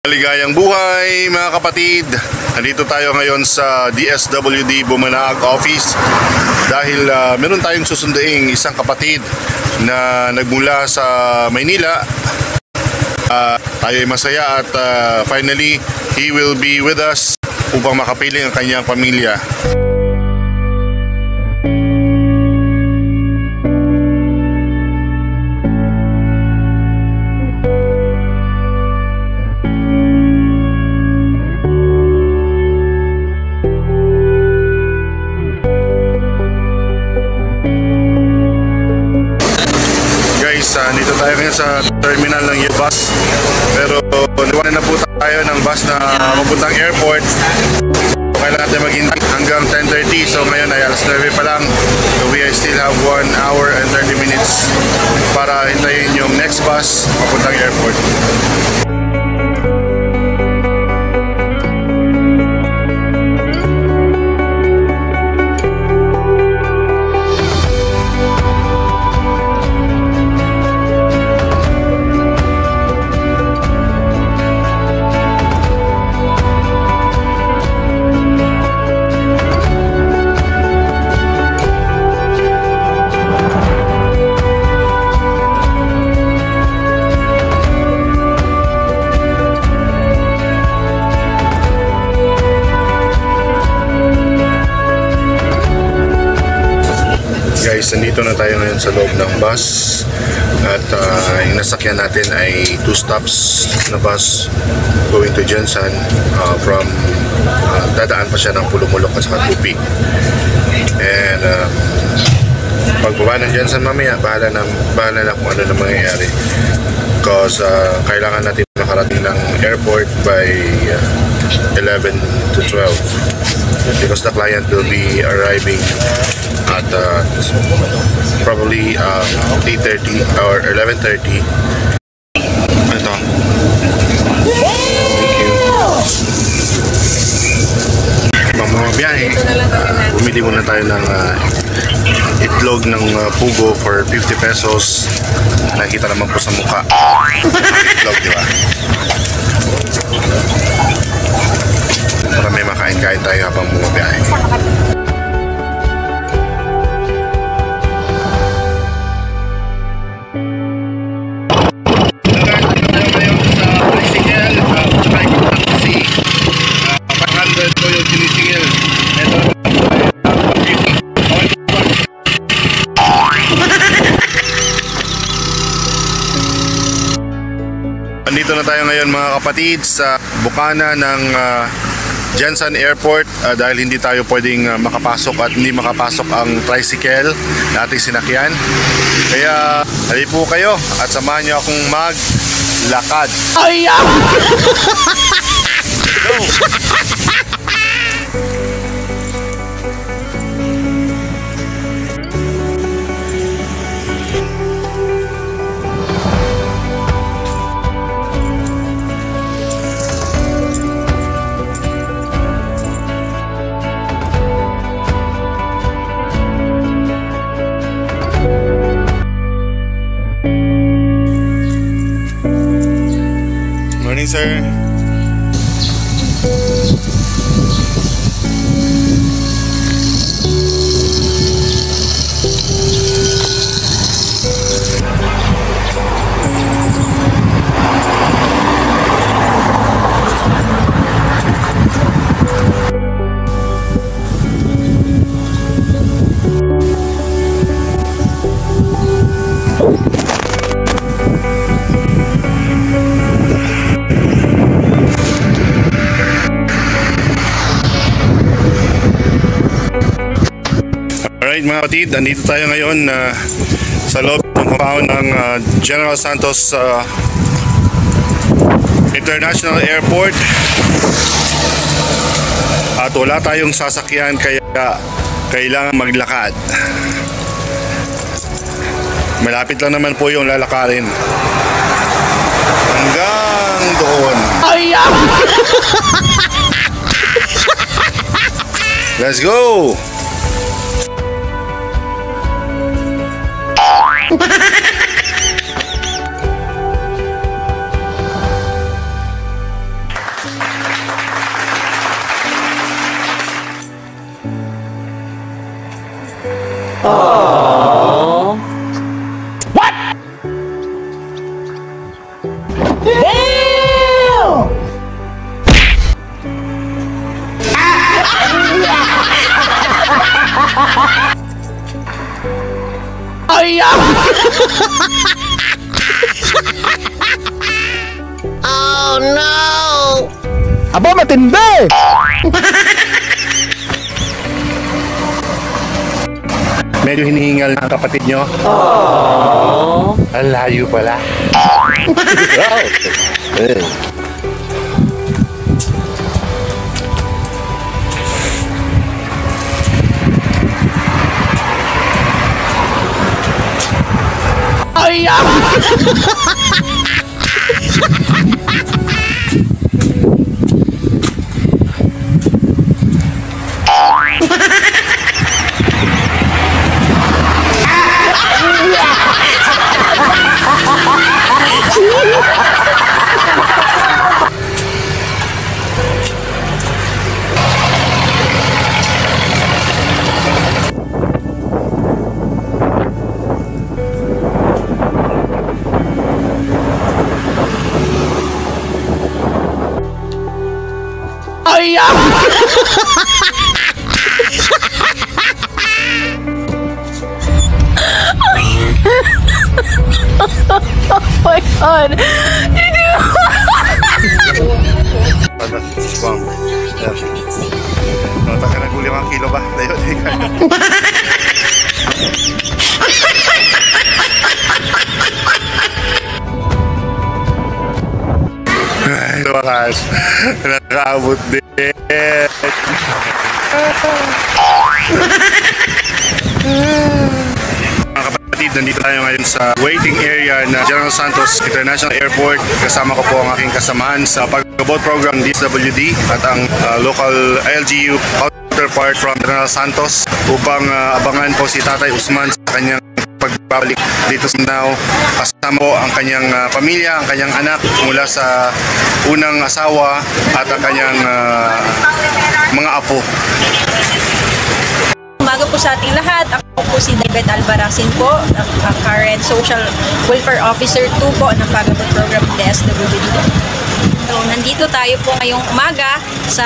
Maligayang buhay mga kapatid. Nandito tayo ngayon sa DSWD Bumanag Office dahil meron tayong susunduing isang kapatid na nagmula sa Maynila. Tayo ay masaya at finally he will be with us upang makapiling ang kanyang pamilya. Dito tayo ngayon sa terminal ng bus, pero niwanan na po tayo ng bus na papuntang airport. Kailangan natin maghintay hanggang 10:30, so ngayon ay alas 9 pa lang, so we still have 1 hour and 30 minutes para hintayin yung next bus papuntang airport. Guys, nandito na tayo ngayon sa loob ng bus at yung nasakyan natin ay 2 stops na bus going to Jensan from dadaan pa siya ng Pulumulok at saka Tupi. And pagbaba ng Jensan mamaya, bahala na kung ano na mangyayari because kailangan natin makarating ng airport by 11 to 12 because the client will be arriving at probably 8:30 or 11:30. Ito. Thank you. Mga biyahe, bumili muna tayo ng itlog ng pugo for 50 pesos. Nakikita naman po sa mukha. Itlog, di ba? Para may makain-kain tayo habang bumabiyahe. Nandito na tayo ngayon mga kapatid sa bukana ng Jensan Airport dahil hindi tayo pwedeng makapasok at hindi makapasok ang tricycle na ating sinakyan. Kaya hali po kayo at samahan nyo akong maglakad. Ay! Go! Morning, sir. Alright mga kapatid, nandito tayo ngayon sa loob ng compound ng General Santos International Airport at wala tayong sasakyan kaya kailangan maglakad. Malapit lang naman po yung lalakarin hanggang doon. Let's go! Aww. What? Damn! Ay! Oh no! Aba, matindi! Medyo hinihingal ng kapatid nyo. Aww. Ang layo pala. Ay! Ay! Oh my God! Nota ka nag-uli 5 kilo ba? Layo, di ka. Ay, wakas. Nakaabot din. Mga kapatid, nandito tayo ngayon sa waiting area na General Santos International Airport. Kasama ko po ang aking kasamahan sa pag-abot program DSWD at ang local LGU counterpart from General Santos upang abangan po si Tatay Usman sa kanyang pagbabalik dito sa Mindanao. Kasama po ang kanyang pamilya, ang kanyang anak mula sa unang asawa at ang kanyang mga apo. Umaga po sa ating lahat. Ako po si David Albaracin po, ang current Social Welfare Officer 2 po ng Pag-abot Program DSWD. So, nandito tayo po ngayong umaga sa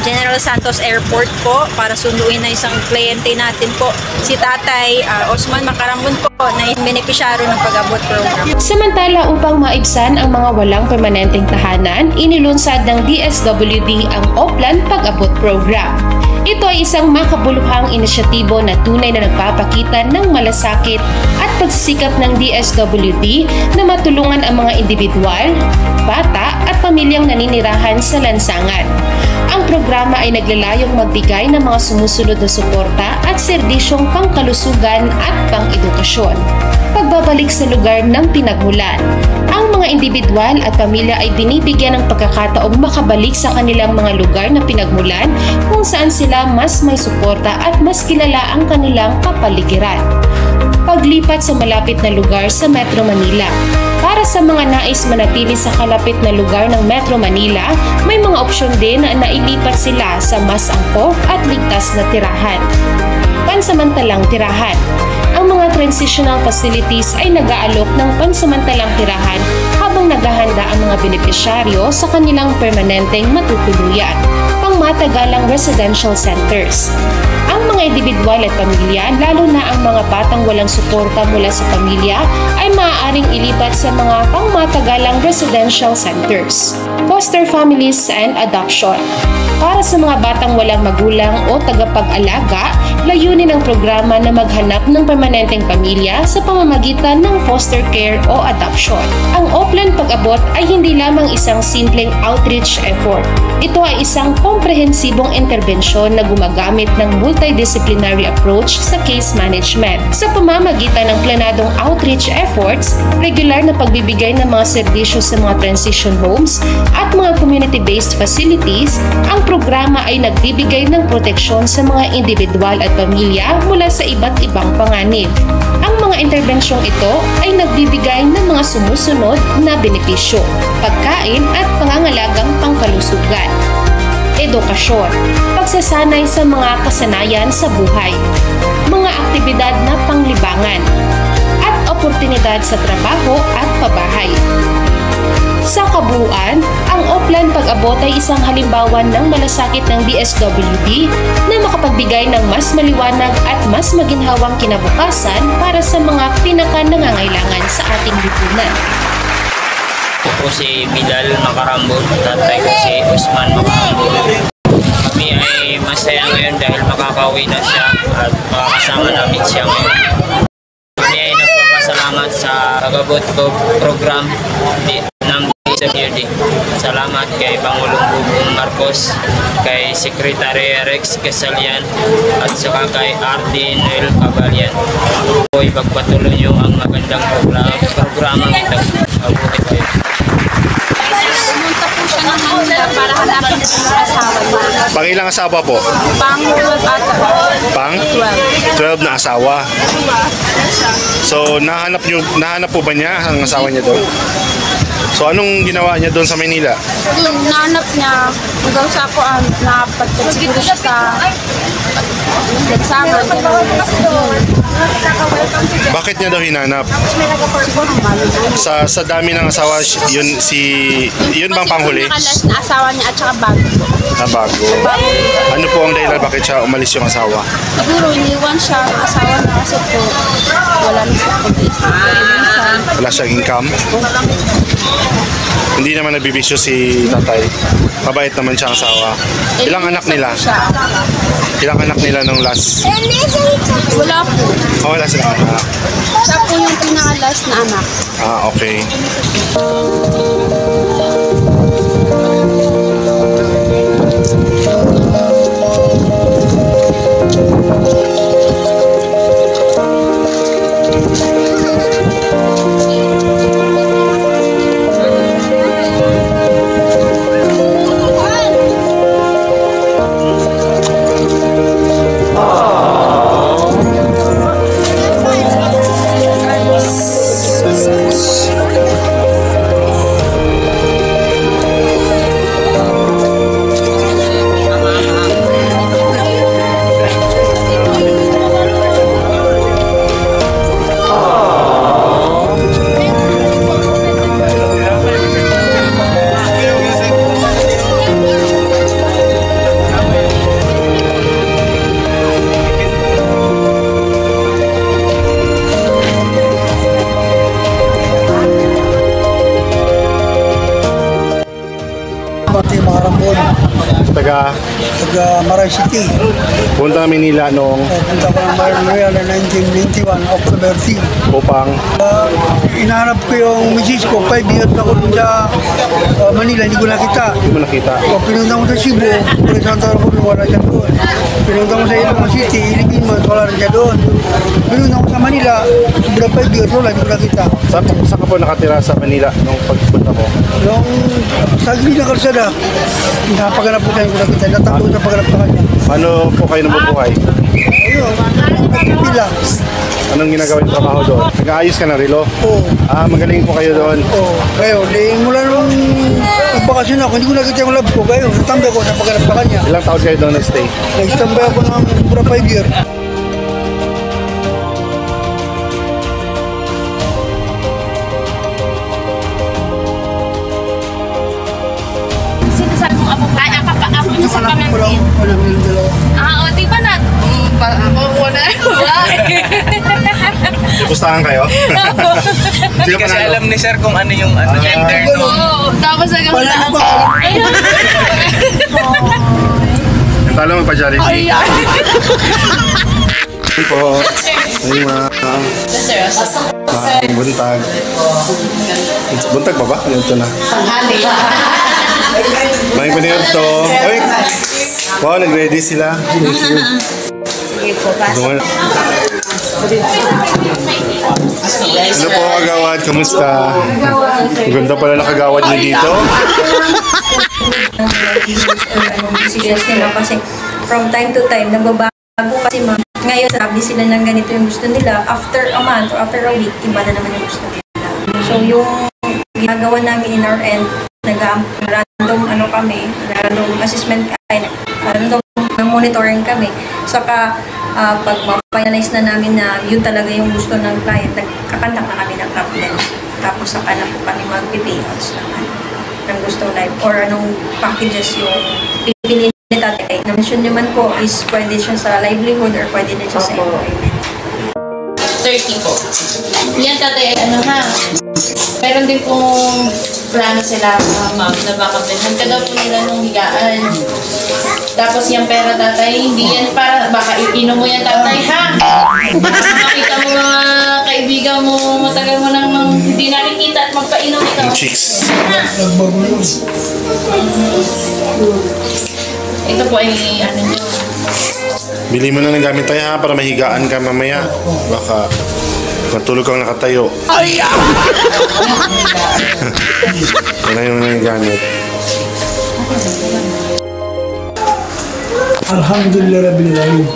General Santos Airport po para sunduin na isang kliyente natin po, si Tatay Osman Makarambon po, na benepisyaro ng Pag-abot Program. Samantala, upang maibsan ang mga walang permanenteng tahanan, inilunsad ng DSWD ang Oplan Pag-abot Program. Ito ay isang makabuluhang inisyatibo na tunay na nagpapakita ng malasakit at pagsisikap ng DSWD na matulungan ang mga individual, bata at pamilyang naninirahan sa lansangan. Ang programa ay naglalayong magbigay ng mga sumusunod na suporta at serbisyong pangkalusugan at pang-edukasyon. Pagbabalik sa lugar ng pinagmulan. Ang mga individual at pamilya ay binibigyan ng pagkakataong makabalik sa kanilang mga lugar na pinagmulan kung saan sila mas may suporta at mas kilala ang kanilang kapaligiran. Paglipat sa malapit na lugar sa Metro Manila. Para sa mga nais manatili sa kalapit na lugar ng Metro Manila, may mga opsyon din na nailipat sila sa mas angkop at ligtas na tirahan. Pansamantalang tirahan. Ang mga transitional facilities ay nag-aalok ng pansamantalang tirahan habang naghahanda ang mga benepisyaryo sa kanilang permanenteng matutuluyan. Pangmatagalang residential centers. Ang mga individual at pamilya, lalo na ang mga batang walang suporta mula sa pamilya, ay maaaring ilipat sa mga pangmatagalang residential centers. Foster families and adoption. Para sa mga batang walang magulang o tagapag-alaga, layunin ng programa na maghanap ng permanenteng pamilya sa pamamagitan ng foster care o adoption. Ang Oplan Pag-abot ay hindi lamang isang simpleng outreach effort. Ito ay isang komprehensibong interbensyon na gumagamit ng multidisciplinary approach sa case management. Sa pamamagitan ng planadong outreach efforts, regular na pagbibigay ng mga serbisyo sa mga transition homes at mga community-based facilities, ang programa ay nagbibigay ng proteksyon sa mga individual at pamilya mula sa iba't ibang panganib. Ang mga interbensyong ito ay nagbibigay ng mga sumusunod na benepisyo, pagkain at pangangalagang pangkalusugan. edukasyon, pagsasanay sa mga kasanayan sa buhay, mga aktibidad na panglibangan, at oportunidad sa trabaho at pabahay. Sa kabuuan, ang Oplan Pag-abot ay isang halimbawa ng malasakit ng DSWD na makapagbigay ng mas maliwanag at mas maginhawang kinabukasan para sa mga pinaka-nangangailangan sa ating lipunan. Ako po si Vidal Macarambo, tatay ko si Usman Macarambo. Kami ay masaya ngayon dahil makakauwi na siya at makakasama namin siya ngayon. Kami ay nagpapasalamat sa Pag-abot program ng DSWD. Salamat kay Pangulong Bongbong Marcos, kay Secretary Rex Casalian at saka kay Ardin Noel Cabalian. Po ipagpatuloy niyo ang magandang programang ito. Mabuhay kayo. Pumunta po siya ng Manila para hanapin po ang asawa niya. Pangilang asawa po? Pang-12 ata po. Pang? 12 na asawa. So, nahanap po ba niya ang asawa niya doon? So, anong ginawa niya doon sa Manila? Yung nahanap niya, hanggang sa ako ang napagtag siguro siya sa nagsama. Bakit niya daw hinanap? Sa dami ng asawa, yun bang panghuli? Nakalas na asawa niya at saka bago po. Na bago. Ano po ang dahilan bakit siya umalis yung asawa? Siguro iniwan siya ng asawa na kasi po wala na siya pag-isip. Wala siyang income? Hindi naman nagbibisyo si tatay. Mabait naman siyang asawa. Ilang anak nila? Ilang anak nila nung last? Wala po. Oh, wala silang anak. Siya po yung pinakalas na anak. Ah, okay. Pati Maharambon, Taga taga Maray City. punta Manila noong Punta ko ng Maray na 1991, October 10. upang Inahanap ko yung misis ko, 5 years na ako dun sa Manila, hindi ko nakita. hindi mo nakita. O, pinunta ko sa Cebu, kung Santa Cruz, wala siya doon. Pinunta ko sa Ilocos City, Ilipinas, wala rin siya doon. Pinunta ko sa Manila, sobra 5 years, wala, hindi ko nakita. Saan ka po nakatira sa Manila nung pagpunta mo? Yung sa gilid ng kalsada, napaganap ko tayo, hindi ko nakita. Natakot sa pagganap sa kanya. Paano po kayo nabubuhay? Ayun, nagpipila. Anong ginagawa yung trabaho doon? Nag-aayos ka ng relo? Oo. Ah, magaling po kayo doon. Oo, ngayon, mula nung nagbakasyon ako, hindi ko nakita yung love ko. Ngayon, natambay ko, napaganap sa kanya. Ilang taon kayo doon nag-stay? Nagtambay ako ng pura 5 years. Sinasabi mo ako, ay, ako niya sa pamangkin. Ah, o, di ba na? Ako, wala. Pustahan kayo? Hindi kasi alam ni sir kung ano yung gender no. Oo, tapos hanggang Wala na ba? Yung talo magpa-Jollibee. Ay po. Ay ma. Buntag. Buntag pa ba? Ito na. May paningod to. Uy! Wow, nag-ready sila. Ano po kagawad? Kamusta? Ang ganda pala nakagawad niyo dito. Serious nila kasi from time to time, nagbabago kasi ngayon sabi sila ng ganito yung gusto nila. After a month or after a week, iba na naman yung gusto nila. So yung ginagawa namin in our end, nag-random kami, nung assessment ay monitoring kami. Saka pag ma-finalize na namin na yun talaga yung gusto ng client, nagkakandak na kami ng captain. Tapos saka na po kami mag-payouts naman ng gusto live or anong packages yung pipiliin ni tatay. Na-mention naman po is pwede siya sa livelihood or pwede din siya sa employment. 30 po. Yan tatay, ano ha? Meron din pong plano sila, ma'am, na baka bilhan ka daw po nila nung higaan. Tapos yung pera tatay, hindi yan para, baka iinom mo yan tatay ha? Baka makita mo mga kaibigan mo, matagal mo nang hindi nakikita at magpainom ito. Chicks. Ito po ay ano nyo. Bili mo na ng gamit tayo ha, para mahigaan ka mamaya. Baka matulog kang nakatayo. Ay! Yan na yung gamit. Alhamdulillah Rabbil Alamin.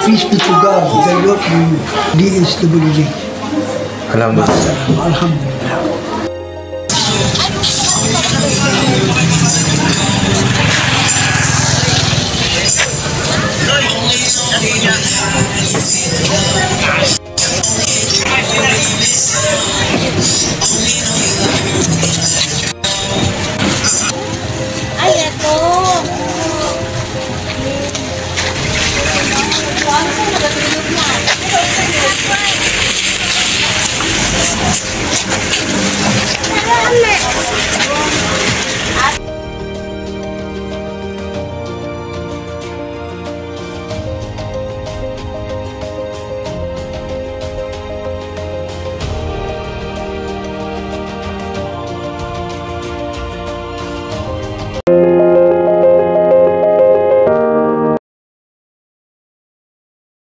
Peace be to God, the Lord ng DSWD. Alhamdulillah. Alhamdulillah.